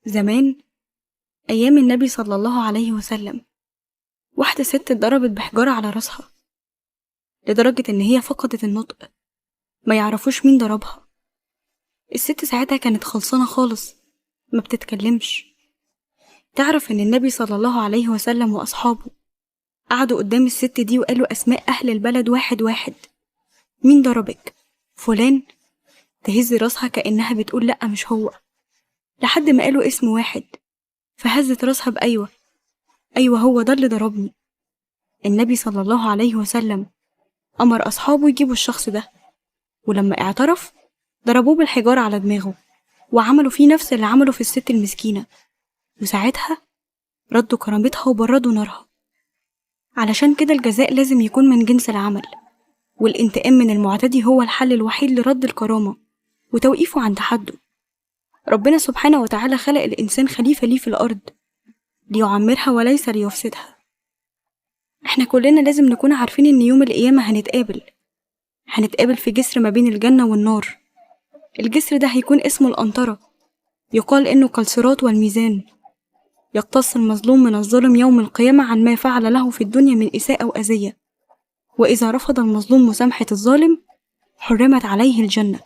زمان، أيام النبي صلى الله عليه وسلم، واحدة ست اتضربت بحجارة على راسها لدرجة إن هي فقدت النطق، ما يعرفوش مين ضربها. الست ساعتها كانت خلصانة خالص، ما بتتكلمش. تعرف إن النبي صلى الله عليه وسلم وأصحابه قعدوا قدام الست دي وقالوا أسماء أهل البلد واحد واحد. مين ضربك؟ فلان. تهز راسها كأنها بتقول لأ مش هو، لحد ما قالوا اسم واحد، فهزت راسها بأيوة، أيوة هو ده اللي ضربني. النبي صلى الله عليه وسلم أمر أصحابه يجيبوا الشخص ده، ولما اعترف ضربوه بالحجارة على دماغه، وعملوا فيه نفس اللي عملوا في الست المسكينة، وساعتها ردوا كرامتها وبردوا نارها. علشان كده الجزاء لازم يكون من جنس العمل، والانتقام من المعتدي هو الحل الوحيد لرد الكرامة وتوقيفه عند حده. ربنا سبحانه وتعالى خلق الإنسان خليفة ليه في الأرض، ليعمرها وليس ليفسدها. احنا كلنا لازم نكون عارفين إن يوم القيامة هنتقابل في جسر ما بين الجنة والنار. الجسر ده هيكون اسمه القنطرة، يقال إنه كالصراط والميزان. يقتص المظلوم من الظالم يوم القيامة عن ما فعل له في الدنيا من إساءة وأذية، وإذا رفض المظلوم مسامحة الظالم حرمت عليه الجنة.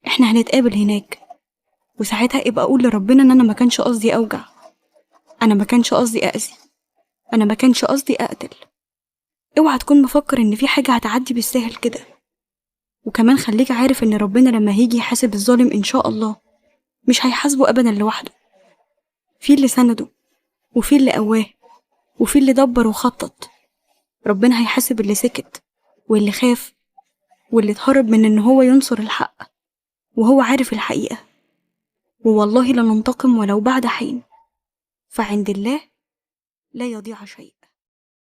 احنا هنتقابل هناك، وساعتها ابقى أقول لربنا إن أنا ما كانش قصدي أوجع، أنا ما كانش قصدي أذي، أنا ما كانش قصدي أقتل. اوعى تكون مفكر إن في حاجة هتعدي بالسهل كده. وكمان خليك عارف إن ربنا لما هيجي يحاسب الظالم إن شاء الله مش هيحاسبه أبدا لوحده، في اللي سنده، وفي اللي قواه، وفي اللي دبر وخطط. ربنا هيحاسب اللي سكت، واللي خاف، واللي اتهرب من إن هو ينصر الحق وهو عارف الحقيقة. ووالله لننتقم ولو بعد حين، فعند الله لا يضيع شيء.